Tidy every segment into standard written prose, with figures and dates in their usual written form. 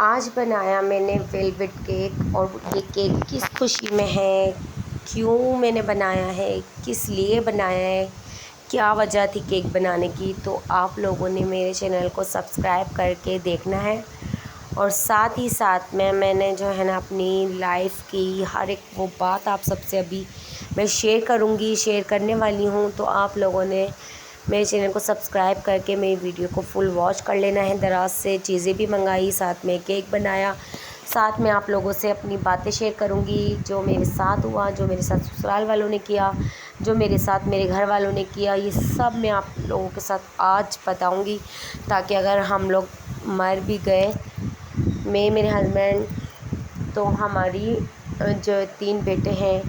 आज बनाया मैंने वेलवेट केक। और ये केक किस खुशी में है, क्यों मैंने बनाया है, किस लिए बनाया है, क्या वजह थी केक बनाने की, तो आप लोगों ने मेरे चैनल को सब्सक्राइब करके देखना है। और साथ ही साथ में मैंने जो है ना अपनी लाइफ की हर एक वो बात आप सबसे अभी मैं शेयर करूँगी, शेयर करने वाली हूँ। तो आप लोगों ने मेरे चैनल को सब्सक्राइब करके मेरी वीडियो को फुल वॉच कर लेना है। दराज से चीज़ें भी मंगाई, साथ में केक बनाया, साथ में आप लोगों से अपनी बातें शेयर करूँगी, जो मेरे साथ हुआ, जो मेरे साथ ससुराल वालों ने किया, जो मेरे साथ मेरे घर वालों ने किया, ये सब मैं आप लोगों के साथ आज बताऊँगी। ताकि अगर हम लोग मर भी गए, मैं, मेरे हस्बैंड, तो हमारी जो 3 बेटे हैं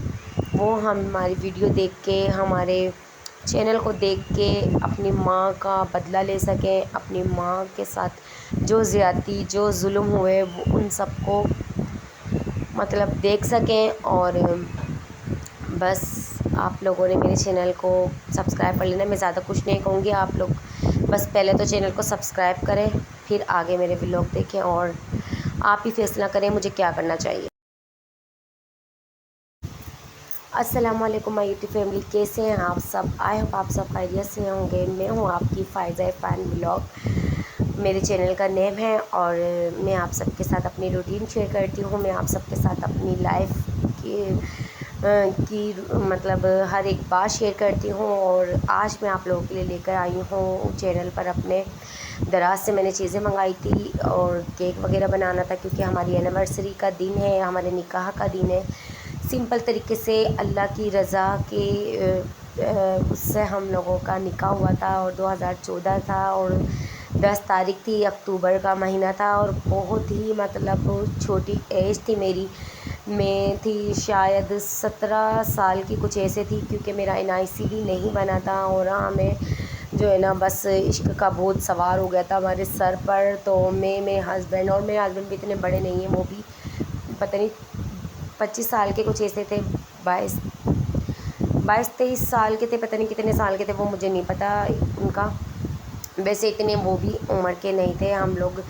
वो हमारी वीडियो देख के, हमारे चैनल को देख के अपनी माँ का बदला ले सकें, अपनी माँ के साथ जो ज़्यादती, जो जुल्म हुए वो उन सब को मतलब देख सकें। और बस आप लोगों ने मेरे चैनल को सब्सक्राइब कर लेना। मैं ज़्यादा कुछ नहीं कहूँगी, आप लोग बस पहले तो चैनल को सब्सक्राइब करें, फिर आगे मेरे व्लॉग देखें और आप ही फैसला करें मुझे क्या करना चाहिए। अस्सलाम वालेकुम माय यूट्यूब फैमिली, कैसे हैं आप सब? आई होप आप सब खैरियत से होंगे। मैं हूं आपकी फ़ायज़ा फ़ैन ब्लॉग, मेरे चैनल का नेम है। और मैं आप सबके साथ अपनी रूटीन शेयर करती हूं। मैं आप सबके साथ अपनी लाइफ की मतलब हर एक बात शेयर करती हूं। और आज मैं आप लोगों के लिए लेकर आई हूं चैनल पर अपने दराज से मैंने चीज़ें मंगाई थी और केक वगैरह बनाना था, क्योंकि हमारी एनिवर्सरी का दिन है, हमारे निकाह का दिन है। सिंपल तरीके से अल्लाह की रज़ा के उससे हम लोगों का निकाह हुआ था और 2014 था और 10 तारीख थी, अक्टूबर का महीना था। और बहुत ही मतलब छोटी एज थी मेरी, मैं थी शायद 17 साल की कुछ ऐसे थी, क्योंकि मेरा NIC भी नहीं बना था। और हमें जो है ना बस इश्क का भूत सवार हो गया था हमारे सर पर। तो मैं, मेरे हस्बैंड, और मेरे हस्बैंड भी इतने बड़े नहीं हैं, वो भी पता नहीं 25 साल के कुछ ऐसे थे, 22-23 साल के थे, पता नहीं कितने साल के थे वो मुझे नहीं पता उनका। वैसे इतने वो भी उम्र के नहीं थे, हम लोग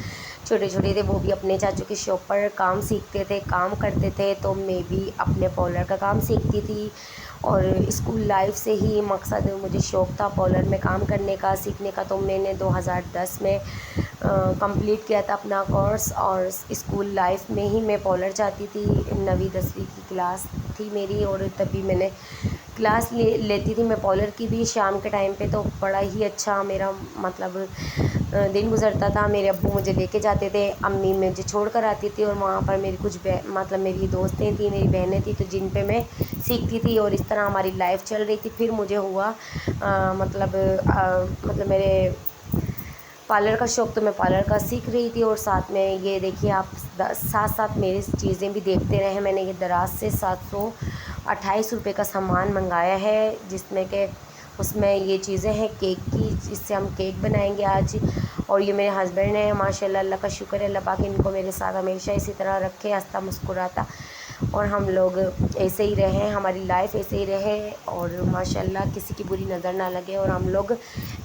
छोटे छोटे थे। वो भी अपने चाचू की शॉप पर काम सीखते थे, काम करते थे, तो मैं भी अपने पार्लर का काम सीखती थी। और स्कूल लाइफ से ही मकसद, मुझे शौक़ था पार्लर में काम करने का, सीखने का। तो मैंने 2010 में कंप्लीट किया था अपना कोर्स। और स्कूल लाइफ में ही मैं पार्लर जाती थी, 9वीं 10वीं की क्लास थी मेरी, और तभी मैंने क्लास लेती थी मैं पार्लर की भी शाम के टाइम पे। तो बड़ा ही अच्छा मेरा मतलब दिन गुजरता था। मेरे अब्बू मुझे लेके जाते थे, अम्मी मुझे छोड़ कर आती थी, और वहाँ पर मेरी कुछ मतलब मेरी दोस्तें थी, मेरी बहनें थी, तो जिन पे मैं सीखती थी। और इस तरह हमारी लाइफ चल रही थी। फिर मुझे हुआ मतलब मेरे पार्लर का शौक़, तो मैं पार्लर का सीख रही थी। और साथ में ये देखिए आप साथ साथ मेरी चीज़ें भी देखते रहे। मैंने ये दराज से 728 रुपये का सामान मंगाया है, जिसमें कि उसमें ये चीज़ें हैं केक की, जिससे हम केक बनाएंगे आज। और ये मेरे हस्बैंड हैं, माशाल्लाह, अल्लाह का शुक्र है, अल्लाह पाक इनको मेरे साथ हमेशा इसी तरह रखे, हंसता मुस्कुराता, और हम लोग ऐसे ही रहें, हमारी लाइफ ऐसे ही रहे, और माशाल्लाह किसी की बुरी नज़र ना लगे, और हम लोग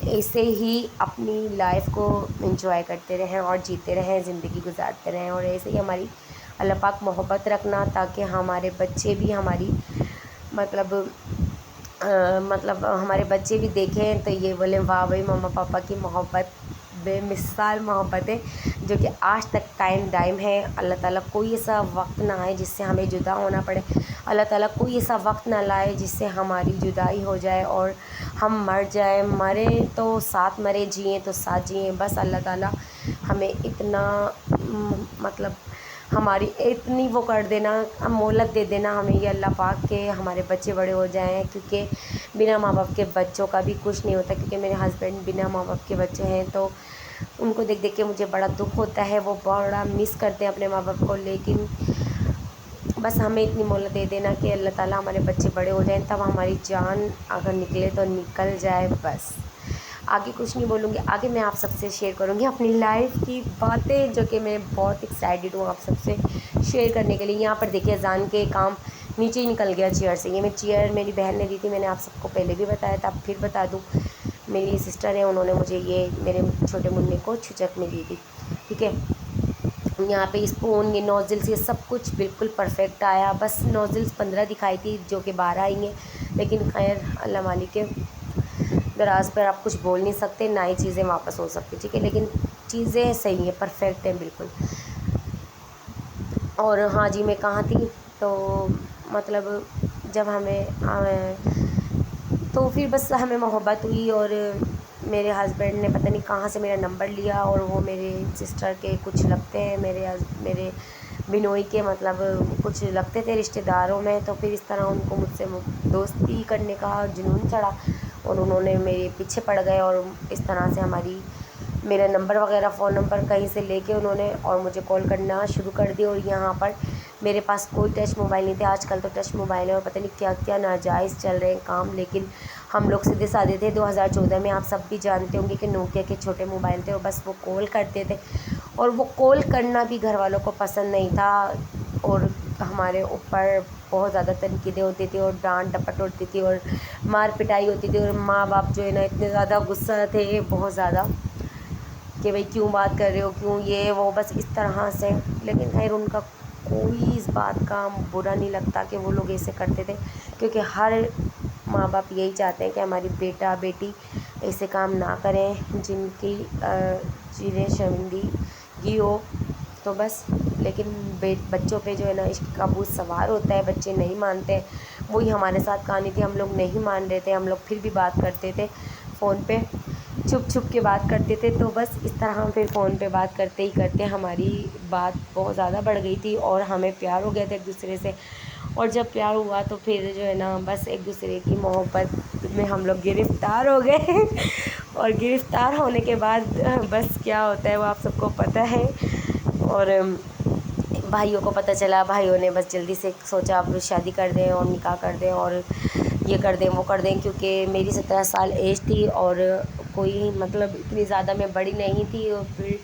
ऐसे ही अपनी लाइफ को एंजॉय करते रहें और जीते रहें, ज़िंदगी गुजारते रहें। और ऐसे ही हमारी अल्लाह पाक मोहब्बत रखना, ताकि हमारे बच्चे भी हमारी मतलब हमारे बच्चे भी देखें तो ये बोलें वाह भाई, मम्मा पापा की मोहब्बत बेमिसाल मोहब्बत है, जो कि आज तक कायम दायम है। अल्लाह ताला कोई ऐसा वक्त ना आए जिससे हमें जुदा होना पड़े, अल्लाह ताला कोई ऐसा वक्त ना लाए जिससे हमारी जुदाई हो जाए और हम मर जाए। मरे तो साथ मरे, जिए तो साथ जिए, बस अल्लाह ताला हमें इतना मतलब हमारी इतनी वो कर देना, मोहलत दे देना हमें, ये अल्लाह पाक के हमारे बच्चे बड़े हो जाएं। क्योंकि बिना माँ बाप के बच्चों का भी कुछ नहीं होता। क्योंकि मेरे हस्बैंड बिना माँ बाप के बच्चे हैं, तो उनको देख देख के मुझे बड़ा दुख होता है। वो बड़ा मिस करते हैं अपने माँ बाप को, लेकिन बस हमें इतनी मोहलत दे देना कि अल्लाह ताला हमारे बच्चे बड़े हो जाएं, तब हमारी जान अगर निकले तो निकल जाए बस। आगे कुछ नहीं बोलूँगी, आगे मैं आप सबसे शेयर करूँगी अपनी लाइफ की बातें, जो कि मैं बहुत एक्साइटेड हूँ आप सबसे शेयर करने के लिए। यहाँ पर देखिए अजान के काम नीचे ही निकल गया चेयर से। ये मैं चेयर मेरी बहन ने दी थी, मैंने आप सबको पहले भी बताया था, अब फिर बता दूँ। मेरी सिस्टर है, उन्होंने मुझे ये मेरे छोटे मुन्ने को छुचक में दी थी, ठीक है। यहाँ पे स्पून, ये नोज़ल्स, ये सब कुछ बिल्कुल परफेक्ट आया। बस नोज़ल्स 15 दिखाई थी जो कि 12 आई हैं, लेकिन खैर अल्लाह मालिक है, दराज पर आप कुछ बोल नहीं सकते, ना ही चीज़ें वापस हो सकती, ठीक है। लेकिन चीज़ें सही हैं, परफेक्ट हैं बिल्कुल। और हाँ जी, मैं कहाँ थी, तो मतलब जब तो फिर बस हमें मोहब्बत हुई, और मेरे हस्बैंड ने पता नहीं कहाँ से मेरा नंबर लिया, और वो मेरे सिस्टर के कुछ लगते हैं, मेरे बिनोई के मतलब कुछ लगते थे रिश्तेदारों में। तो फिर इस तरह उनको मुझसे दोस्ती करने का जुनून चढ़ा, और उन्होंने मेरे पीछे पड़ गए, और इस तरह से मेरा नंबर वगैरह, फ़ोन नंबर कहीं से लेके उन्होंने और मुझे कॉल करना शुरू कर दिया। और यहाँ पर मेरे पास कोई टच मोबाइल नहीं थे। आजकल तो टच मोबाइल है और पता नहीं क्या क्या नाजायज़ चल रहे हैं काम, लेकिन हम लोग सीधे साधे थे। 2014 में आप सब भी जानते होंगे कि नोकिया के छोटे मोबाइल थे, और बस वो कॉल करते थे, और वो कॉल करना भी घर वालों को पसंद नहीं था, और हमारे ऊपर बहुत ज़्यादा तनकीदें होती थी, और डांट डपट होती थी, और मार पिटाई होती थी, और माँ बाप जो है ना इतने ज़्यादा गुस्सा थे, बहुत ज़्यादा, कि भाई क्यों बात कर रहे हो, क्यों ये वो, बस इस तरह से। लेकिन खैर उनका कोई इस बात का बुरा नहीं लगता कि वो लोग ऐसे करते थे, क्योंकि हर माँ बाप यही चाहते हैं कि हमारी बेटा बेटी ऐसे काम ना करें जिनकी चीज़ें शर्मिंदगी हो। तो बस, लेकिन बच्चों पे जो है ना इश्क का भूत सवार होता है, बच्चे नहीं मानते। वही हमारे साथ कहानी थी, हम लोग नहीं मान रहे थे, हम लोग फिर भी बात करते थे फ़ोन पे, छुप छुप के बात करते थे। तो बस इस तरह हम फिर फ़ोन पे बात करते ही करते हमारी बात बहुत ज़्यादा बढ़ गई थी, और हमें प्यार हो गया था एक दूसरे से। और जब प्यार हुआ तो फिर जो है ना बस एक दूसरे की मोहब्बत में हम लोग गिरफ़्तार हो गए और गिरफ़्तार होने के बाद बस क्या होता है वो आप सबको पता है। और भाइयों को पता चला, भाइयों ने बस जल्दी से सोचा अब शादी कर दें और निकाह कर दें और ये कर दें वो कर दें, क्योंकि मेरी 17 साल एज थी, और कोई मतलब इतनी ज़्यादा मैं बड़ी नहीं थी, और फिर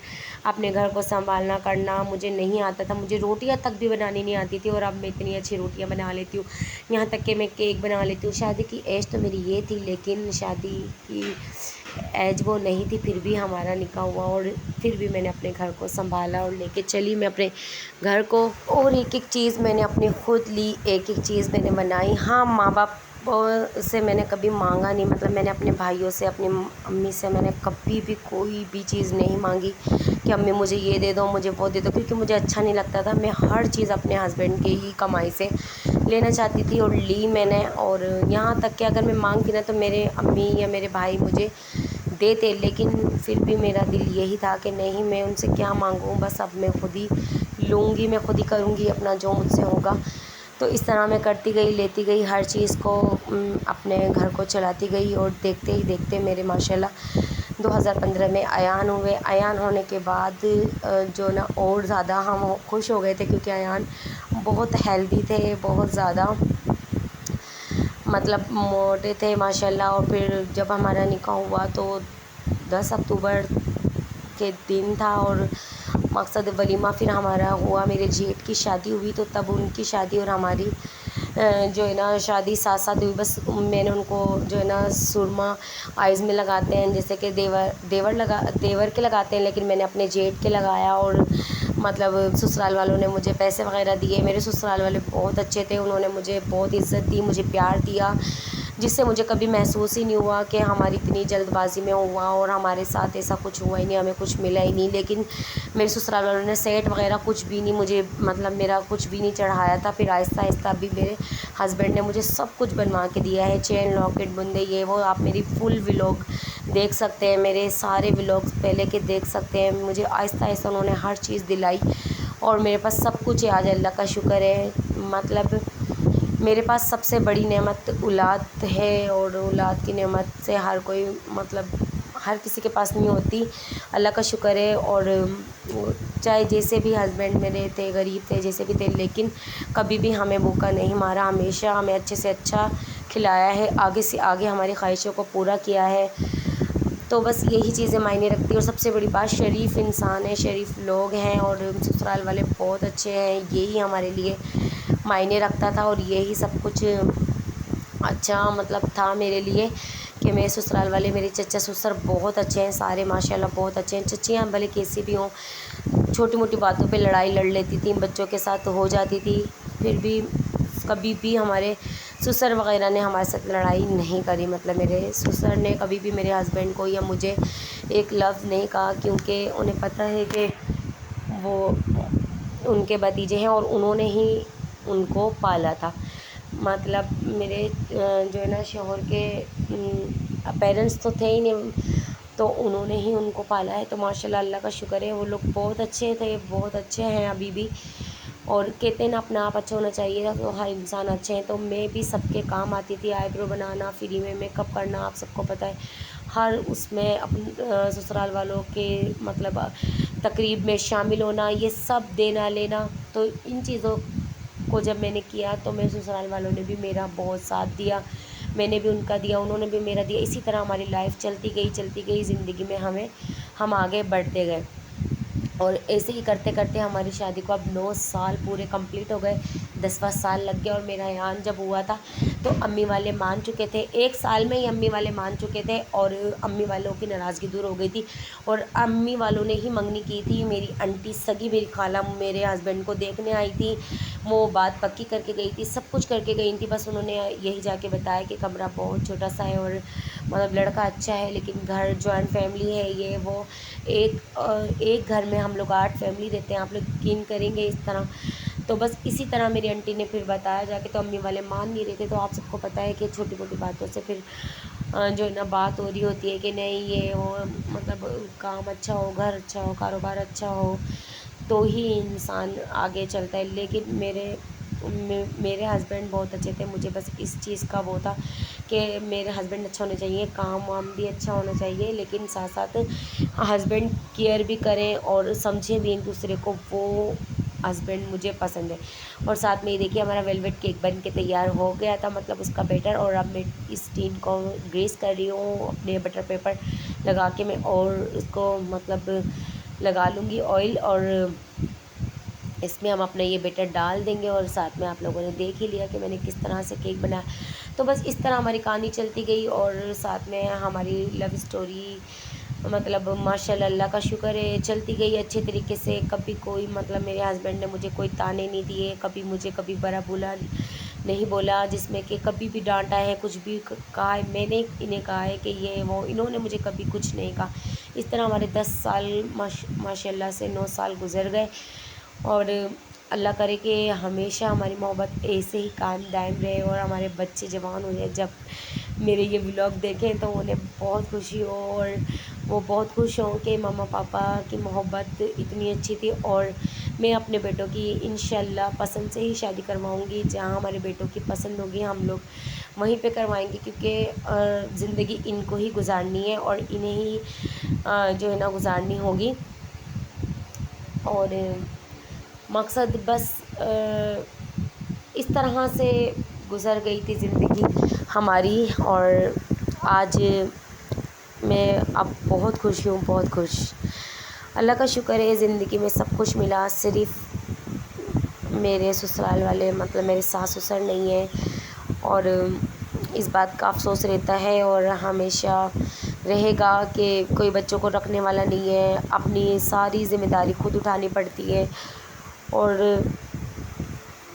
अपने घर को संभालना करना मुझे नहीं आता था, मुझे रोटियां तक भी बनानी नहीं आती थी, और अब मैं इतनी अच्छी रोटियां बना लेती हूँ, यहाँ तक कि मैं केक बना लेती हूँ। शादी की एज तो मेरी ये थी, लेकिन शादी की एज वो नहीं थी, फिर भी हमारा निकाह हुआ, और फिर भी मैंने अपने घर को संभाला और लेके चली मैं अपने घर को, और एक एक चीज़ मैंने अपनी खुद ली, एक एक चीज़ मैंने बनाई। हाँ, माँ बाप से मैंने कभी मांगा नहीं, मतलब मैंने अपने भाइयों से, अपनी अम्मी से मैंने कभी भी कोई भी चीज़ नहीं मांगी कि अम्मी मुझे ये दे दो, मुझे वो दे दो, क्योंकि मुझे अच्छा नहीं लगता था। मैं हर चीज़ अपने हस्बैंड के ही कमाई से लेना चाहती थी, और ली मैंने। और यहाँ तक कि अगर मैं मांगती ना तो मेरे अम्मी या मेरे भाई मुझे देते, लेकिन फिर भी मेरा दिल यही था कि नहीं, मैं उनसे क्या मांगूँ, बस अब मैं खुद ही लूँगी, मैं खुद ही करूँगी अपना जो मुझसे होगा। तो इस तरह मैं करती गई, लेती गई हर चीज़ को, अपने घर को चलाती गई, और देखते ही देखते मेरे माशाल्लाह 2015 में अयान हुए। अयान होने के बाद जो ना और ज़्यादा हम खुश हो गए थे, क्योंकि अयान बहुत हेल्दी थे, बहुत ज़्यादा मतलब मोटे थे माशाल्लाह। और फिर जब हमारा निकाह हुआ तो 10 अक्टूबर के दिन था, और मकसद वलीमा फिर हमारा हुआ। मेरे जेठ की शादी हुई, तो तब उनकी शादी और हमारी जो है ना शादी साथ साथ हुई। बस मैंने उनको जो है ना सुरमा आइज़ में लगाते हैं, जैसे कि देवर के लगाते हैं, लेकिन मैंने अपने जेठ के लगाया। और मतलब ससुराल वालों ने मुझे पैसे वगैरह दिए, मेरे ससुराल वाले बहुत अच्छे थे, उन्होंने मुझे बहुत इज़्ज़त दी, मुझे प्यार दिया, जिससे मुझे कभी महसूस ही नहीं हुआ कि हमारी इतनी जल्दबाजी में हुआ और हमारे साथ ऐसा कुछ हुआ ही नहीं, हमें कुछ मिला ही नहीं। लेकिन मेरे ससुराल वालों ने सेट वगैरह कुछ भी नहीं मुझे, मतलब मेरा कुछ भी नहीं चढ़ाया था। फिर आहिस्ता आहिस्ता अभी मेरे हस्बैंड ने मुझे सब कुछ बनवा के दिया है, चेन लॉकेट बुंदे ये वो। आप मेरी फुल व्लॉग देख सकते हैं, मेरे सारे व्लॉग्स पहले के देख सकते हैं। मुझे आहिस्ता आहिस्ता उन्होंने हर चीज़ दिलाई, और मेरे पास सब कुछ है आज, अल्लाह का शुक्र है। मतलब मेरे पास सबसे बड़ी नेमत औलाद है, और औलाद की नेमत से हर कोई, मतलब हर किसी के पास नहीं होती, अल्लाह का शुक्र है। और चाहे जैसे भी हस्बैंड मेरे थे, गरीब थे, जैसे भी थे, लेकिन कभी भी हमें भूखा नहीं मारा, हमेशा हमें अच्छे से अच्छा खिलाया है, आगे से आगे हमारी ख्वाहिशों को पूरा किया है। तो बस यही चीज़ें मायने रखती है। और सबसे बड़ी बात, शरीफ इंसान है, शरीफ लोग हैं, और ससुराल वाले बहुत अच्छे हैं, यही हमारे लिए मायने रखता था। और यही सब कुछ अच्छा मतलब था मेरे लिए, कि मेरे ससुराल वाले, मेरे चचा ससुर बहुत अच्छे हैं, सारे माशाल्लाह बहुत अच्छे हैं। चचियाँ भले कैसी भी हों, छोटी मोटी बातों पे लड़ाई लड़ लेती थी, बच्चों के साथ हो जाती थी, फिर भी कभी भी हमारे ससुर वग़ैरह ने हमारे साथ लड़ाई नहीं करी। मतलब मेरे ससुर ने कभी भी मेरे हस्बैंड को या मुझे एक लफ्ज़ नहीं कहा, क्योंकि उन्हें पता है कि वो उनके भतीजे हैं और उन्होंने ही उनको पाला था। मतलब मेरे जो है ना शौहर के पेरेंट्स तो थे ही नहीं, तो उन्होंने ही उनको पाला है। तो माशाल्लाह अल्लाह का शुक्र है, वो लोग बहुत अच्छे थे, बहुत अच्छे हैं अभी भी। और कहते हैं ना अपना आप अच्छा होना चाहिए, तो हर इंसान अच्छे हैं। तो मैं भी सबके काम आती थी, आईब्रो बनाना, फ्री में मेकअप करना, आप सबको पता है, हर उसमें अपन ससुराल वालों के मतलब तकरीब में शामिल होना, ये सब देना लेना। तो इन चीज़ों को जब मैंने किया तो मेरे ससुराल वालों ने भी मेरा बहुत साथ दिया, मैंने भी उनका दिया, उन्होंने भी मेरा दिया। इसी तरह हमारी लाइफ चलती गई ज़िंदगी में हम आगे बढ़ते गए। और ऐसे ही करते करते हमारी शादी को अब 9 साल पूरे कंप्लीट हो गए, 10वां साल लग गया। और मेरा ईरान जब हुआ था तो अम्मी वाले मान चुके थे, 1 साल में ही अम्मी वाले मान चुके थे और अम्मी वालों की नाराज़गी दूर हो गई थी। और अम्मी वालों ने ही मंगनी की थी। मेरी आंटी सगी मेरी खाला मेरे हस्बैंड को देखने आई थी, वो बात पक्की करके गई थी, सब कुछ करके गई थी। बस उन्होंने यही जाके बताया कि कमरा बहुत छोटा सा है और मतलब लड़का अच्छा है, लेकिन घर जॉइंट फैमिली है, ये वो। एक घर में हम लोग 8 फैमिली रहते हैं, आप लोग यकीन करेंगे इस तरह। तो बस इसी तरह मेरी आंटी ने फिर बताया जाके, तो अम्मी वाले मान नहीं रहे थे। तो आप सबको पता है कि छोटी मोटी बातों से फिर जो है ना बात हो रही होती है कि नहीं ये हो, मतलब काम अच्छा हो, घर अच्छा हो, कारोबार अच्छा हो, तो ही इंसान आगे चलता है। लेकिन मेरे हस्बैंड बहुत अच्छे थे, मुझे बस इस चीज़ का वो था कि मेरे हस्बैंड अच्छा होने चाहिए, काम वाम भी अच्छा होना चाहिए, लेकिन साथ साथ हस्बैंड केयर भी करें और समझें भी एक दूसरे को, वो हस्बैंड मुझे पसंद है। और साथ में ये देखिए हमारा वेलवेट केक बन के तैयार हो गया था, मतलब उसका बैटर। और अब मैं इस टीन को ग्रेस कर रही हूँ अपने बटर पेपर लगा के मैं, और उसको मतलब लगा लूँगी ऑयल, और इसमें हम अपना ये बैटर डाल देंगे। और साथ में आप लोगों ने देख ही लिया कि मैंने किस तरह से केक बनाया। तो बस इस तरह हमारी कहानी चलती गई और साथ में हमारी लव स्टोरी मतलब माशाल्लाह अल्लाह का शुक्र है चलती गई अच्छे तरीके से। कभी कोई मतलब मेरे हस्बैंड ने मुझे कोई ताने नहीं दिए, कभी मुझे कभी बुरा बुला नहीं बोला, जिसमें कि कभी भी डांटा है, कुछ भी कहा है, मैंने इन्हें कहा है कि ये वो, इन्होंने मुझे कभी कुछ नहीं कहा। इस तरह हमारे 10 साल माशाल्लाह से 9 साल गुजर गए। और अल्लाह करे कि हमेशा हमारी मोहब्बत ऐसे ही कायम दायम रहे और हमारे बच्चे जवान हो जाए, जब मेरे ये व्लॉग देखें तो उन्हें बहुत खुशी हो और वो बहुत खुश हों कि मम्मा पापा की मोहब्बत इतनी अच्छी थी। और मैं अपने बेटों की इंशाल्लाह पसंद से ही शादी करवाऊँगी, जहाँ हमारे बेटों की पसंद होगी हम लोग वहीं पे करवाएंगे, क्योंकि ज़िंदगी इनको ही गुजारनी है और इन्हें ही जो है ना गुजारनी होगी। और मकसद बस इस तरह से गुज़र गई थी ज़िंदगी हमारी। और आज मैं अब बहुत खुश हूँ, बहुत खुश। अल्लाह का शुक्र है ज़िंदगी में सब कुछ मिला, सिर्फ़ मेरे ससुराल वाले मतलब मेरे सास ससुर नहीं है, और इस बात का अफ़सोस रहता है और हमेशा रहेगा कि कोई बच्चों को रखने वाला नहीं है, अपनी सारी ज़िम्मेदारी खुद उठानी पड़ती है। और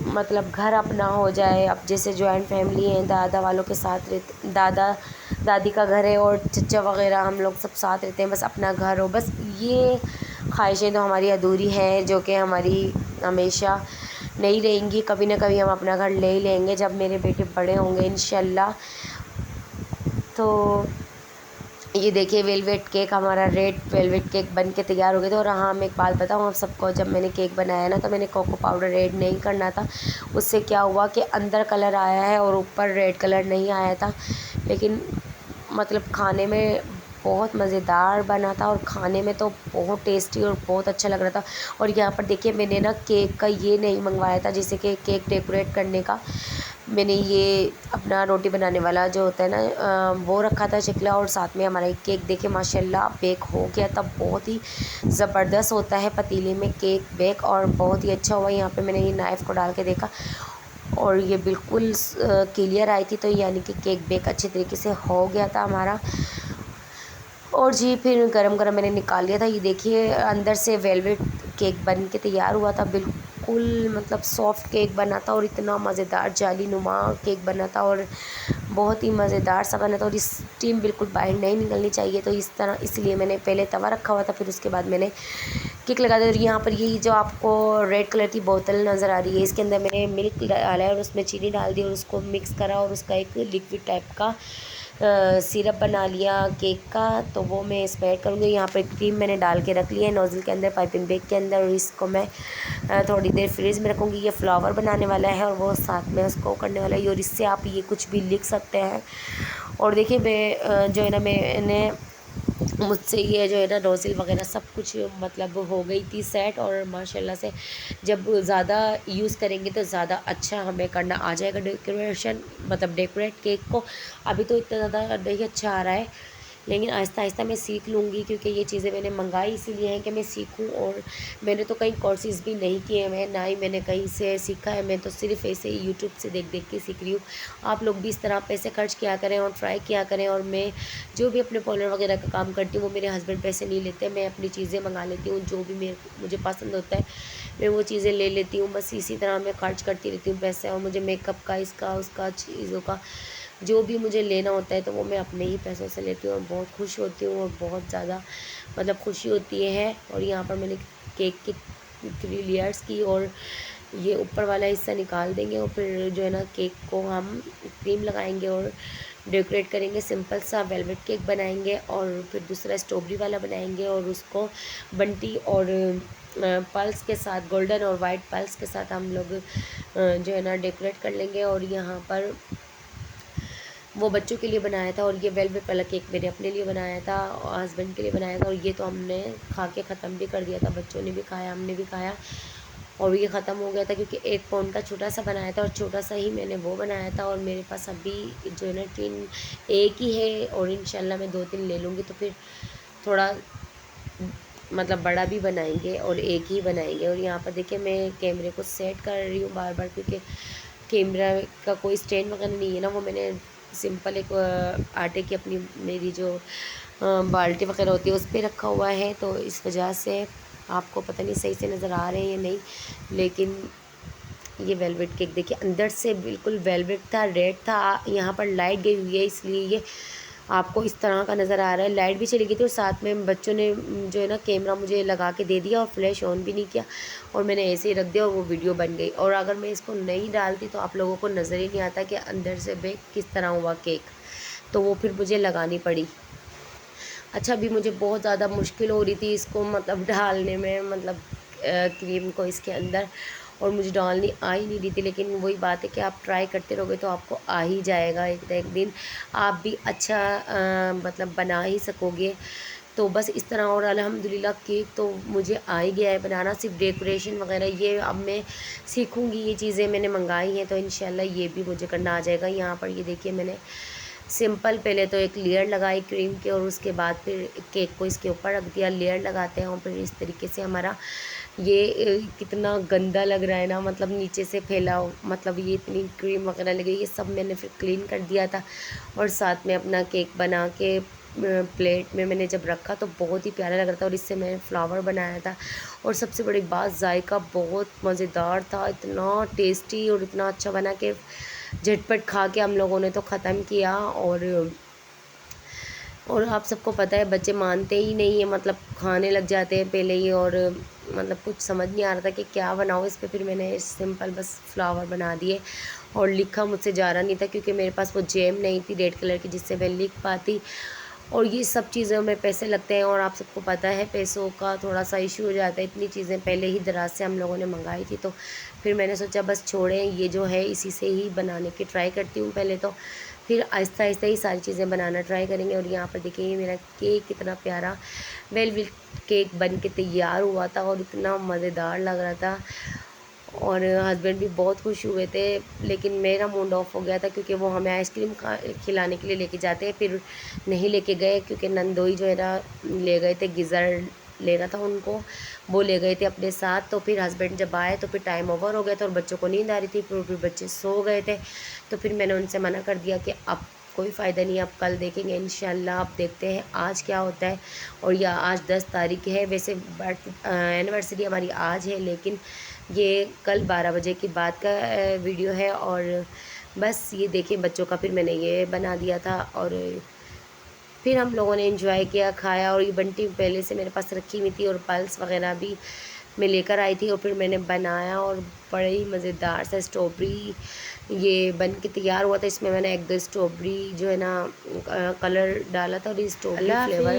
मतलब घर अपना हो जाए, अब जैसे जॉइंट फैमिली है, दादा वालों के साथ रहते, दादा दादी का घर है और चचा वगैरह हम लोग सब साथ रहते हैं, बस अपना घर हो, बस ये ख्वाहिशें तो हमारी अधूरी हैं, जो कि हमारी हमेशा नहीं रहेंगी। कभी ना कभी हम अपना घर ले ही लेंगे जब मेरे बेटे बड़े होंगे इंशाल्लाह। तो ये देखिए वेलवेट केक, हमारा रेड वेलवेट केक बन के तैयार हो गया था। और हाँ मैं एक बात बताऊँ आप सबको, जब मैंने केक बनाया ना तो मैंने कोको पाउडर ऐड नहीं करना था। उससे क्या हुआ कि अंदर कलर आया है और ऊपर रेड कलर नहीं आया था, लेकिन मतलब खाने में बहुत मज़ेदार बना था और खाने में तो बहुत टेस्टी और बहुत अच्छा लग रहा था। और यहाँ पर देखिए मैंने ना केक का ये नहीं मंगवाया था, जैसे कि केक डेकोरेट करने का, मैंने ये अपना रोटी बनाने वाला जो होता है ना वो रखा था शिकला। और साथ में हमारा एक केक देखिए माशाल्लाह बेक हो गया था, बहुत ही ज़बरदस्त होता है पतीले में केक बेक, और बहुत ही अच्छा हुआ। यहाँ पे मैंने ये नाइफ़ को डाल के देखा और ये बिल्कुल क्लियर आई थी, तो यानी कि केक बेक अच्छे तरीके से हो गया था हमारा। और जी फिर गरम गरम मैंने निकाल लिया था। ये देखिए अंदर से वेलवेट केक बन के तैयार हुआ था, बिल्कुल मतलब सॉफ्ट केक बना था और इतना मज़ेदार जाली नुमा केक बना था और बहुत ही मज़ेदार सा बना था। और स्टीम बिल्कुल बाहर नहीं निकलनी चाहिए, तो इस तरह इसलिए मैंने पहले तवा रखा हुआ था, फिर उसके बाद मैंने केक लगा दिया। और यहाँ पर ये जो आपको रेड कलर की बोतल नज़र आ रही है, इसके अंदर मैंने मिल्क डाला है और उसमें चीनी डाल दी और उसको मिक्स करा और उसका एक लिक्विड टाइप का सिरप बना लिया केक का। तो वो मैं इसमें ऐड करूँगी। यहाँ पर क्रीम मैंने डाल के रख लिया है नोज़ल के अंदर, पाइपिंग बैग के अंदर, और इसको मैं थोड़ी देर फ्रीज़ में रखूँगी। ये फ्लावर बनाने वाला है और वो साथ में उसको करने वाला है, और इससे आप ये कुछ भी लिख सकते हैं। और देखिए मैं जो है ना मैंने मुझसे ये जो है ना नोज़ल वगैरह सब कुछ मतलब हो गई थी सेट, और माशाल्लाह से जब ज़्यादा यूज़ करेंगे तो ज़्यादा अच्छा हमें करना आ जाएगा डेकोरेशन, मतलब डेकोरेट केक को। अभी तो इतना ज़्यादा नहीं अच्छा आ रहा है, लेकिन आहिस्ता आहिस्ता मैं सीख लूँगी, क्योंकि ये चीज़ें मैंने मंगाई इसीलिए हैं कि मैं सीखूं। और मैंने तो कहीं कोर्सेज़ भी नहीं किए हैं, ना ही मैंने कहीं से सीखा है, मैं तो सिर्फ़ ऐसे ही यूट्यूब से देख देख के सीख रही हूँ। आप लोग भी इस तरह पैसे खर्च किया करें और ट्राई किया करें। और मैं जो भी अपने पार्लर वगैरह का काम करती हूँ वो मेरे हस्बैंड पैसे नहीं लेते, मैं अपनी चीज़ें मंगा लेती हूँ, जो भी मुझे पसंद होता है मैं वो चीज़ें ले लेती हूँ। बस इसी तरह मैं खर्च करती रहती हूँ पैसे। और मुझे मेकअप का, इसका उसका, चीज़ों का जो भी मुझे लेना होता है तो वो मैं अपने ही पैसों से लेती हूँ और बहुत खुश होती हूँ, और बहुत ज़्यादा मतलब खुशी होती है। और यहाँ पर मैंने केक की 3 लेयर्स की, और ये ऊपर वाला हिस्सा निकाल देंगे और फिर जो है ना केक को हम क्रीम लगाएंगे और डेकोरेट करेंगे। सिंपल सा वेलवेट केक बनाएंगे, और फिर दूसरा स्ट्रॉबेरी वाला बनाएंगे और उसको बंटी और पल्स के साथ, गोल्डन और वाइट पल्स के साथ हम लोग जो है ना डेकोरेट कर लेंगे। और यहाँ पर वो बच्चों के लिए बनाया था, और ये वेलवेट वाला केक मैंने अपने लिए बनाया था और हस्बैंड के लिए बनाया था। और ये तो हमने खा के ख़त्म भी कर दिया था, बच्चों ने भी खाया, हमने भी खाया, और ये ख़त्म हो गया था क्योंकि 1 पाउंड का छोटा सा बनाया था और छोटा सा ही मैंने वो बनाया था। और मेरे पास अभी जो है ना टिन एक ही है, और इंशाल्लाह मैं 2-3 ले लूँगी तो फिर थोड़ा मतलब बड़ा भी बनाएंगे और एक ही बनाएंगे। और यहाँ पर देखिए मैं कैमरे को सेट कर रही हूँ बार बार, क्योंकि कैमरा का कोई स्टैंड वगैरह नहीं है ना, वो मैंने सिंपल एक आटे की अपनी मेरी जो बाल्टी वगैरह होती है उस पर रखा हुआ है, तो इस वजह से आपको पता नहीं सही से नज़र आ रहे हैं या नहीं। लेकिन ये वेलवेट केक देखिए अंदर से बिल्कुल वेलवेट था, रेड था। यहाँ पर लाइट गई हुई है इसलिए ये आपको इस तरह का नज़र आ रहा है। लाइट भी चली गई थी और साथ में बच्चों ने जो है ना कैमरा मुझे लगा के दे दिया और फ्लैश ऑन भी नहीं किया, और मैंने ऐसे ही रख दिया और वो वीडियो बन गई। और अगर मैं इसको नहीं डालती तो आप लोगों को नज़र ही नहीं आता कि अंदर से बेक किस तरह हुआ केक, तो वो फिर मुझे लगानी पड़ी। अच्छा अभी मुझे बहुत ज़्यादा मुश्किल हो रही थी इसको मतलब डालने में, मतलब क्रीम को इसके अंदर, और मुझे डालनी आ ही नहीं रही थी। लेकिन वही बात है कि आप ट्राई करते रहोगे तो आपको आ ही जाएगा, एक ना एक दिन आप भी अच्छा मतलब बना ही सकोगे। तो बस इस तरह। और अल्हम्दुलिल्लाह केक तो मुझे आ ही गया है बनाना, सिर्फ डेकोरेशन वगैरह ये अब मैं सीखूँगी। ये चीज़ें मैंने मंगाई हैं तो इंशाल्लाह ये भी मुझे करना आ जाएगा। यहाँ पर ये देखिए मैंने सिंपल पहले तो एक लेयर लगाई क्रीम के, और उसके बाद फिर केक को इसके ऊपर रख दिया। लेयर लगाते हैं और फिर इस तरीके से हमारा ये कितना गंदा लग रहा है ना, मतलब नीचे से फैला मतलब ये इतनी क्रीम वगैरह लगी, ये सब मैंने फिर क्लीन कर दिया था। और साथ में अपना केक बना के प्लेट में मैंने जब रखा तो बहुत ही प्यारा लग रहा था, और इससे मैंने फ्लावर बनाया था। और सबसे बड़ी बात जायका बहुत मज़ेदार था, इतना टेस्टी और इतना अच्छा बना के झटपट खा के हम लोगों ने तो ख़त्म किया। और आप सबको पता है बच्चे मानते ही नहीं है, मतलब खाने लग जाते हैं पहले ही, और मतलब कुछ समझ नहीं आ रहा था कि क्या बनाऊँ इस पे। फिर मैंने सिंपल बस फ्लावर बना दिए, और लिखा मुझसे जा रहा नहीं था क्योंकि मेरे पास वो जेम नहीं थी रेड कलर की जिससे मैं लिख पाती। और ये सब चीज़ों में पैसे लगते हैं, और आप सबको पता है पैसों का थोड़ा सा इशू हो जाता है। इतनी चीज़ें पहले ही दराज से हम लोगों ने मंगाई थी, तो फिर मैंने सोचा बस छोड़ें, ये जो है इसी से ही बनाने की ट्राई करती हूँ पहले तो, फिर आहिस्ता आहिस्ता ही सारी चीज़ें बनाना ट्राई करेंगे। और यहाँ पर देखिए मेरा केक कितना प्यारा वेलवेट केक बन के तैयार हुआ था और इतना मज़ेदार लग रहा था, और हस्बैंड भी बहुत खुश हुए थे। लेकिन मेरा मूड ऑफ हो गया था क्योंकि वो हमें आइसक्रीम खिलाने के लिए लेके जाते हैं, फिर नहीं लेके गए क्योंकि नंदोई जो है ना ले गए थे, गिज़र लेना था उनको, वो ले गए थे अपने साथ। तो फिर हस्बैंड जब आए तो फिर टाइम ओवर हो गया था और बच्चों को नींद आ रही थी, फिर बच्चे सो गए थे। तो फिर मैंने उनसे मना कर दिया कि अब कोई फ़ायदा नहीं है, आप कल देखेंगे इंशाल्लाह। आप देखते हैं आज क्या होता है। और या आज 10 तारीख है, वैसे एनिवर्सरी हमारी आज है, लेकिन ये कल 12 बजे की बात का वीडियो है। और बस ये देखें बच्चों का, फिर मैंने ये बना दिया था और फिर हम लोगों ने एंजॉय किया, खाया। और ये बंटी पहले से मेरे पास रखी हुई थी और पल्स वगैरह भी मैं लेकर आई थी और फिर मैंने बनाया और बड़े ही मज़ेदार सा स्ट्रॉबेरी ये बन के तैयार हुआ था। इसमें मैंने एक दो स्ट्रॉबेरी जो है ना कलर डाला था और ये स्ट्रॉबेरी फ्लेवर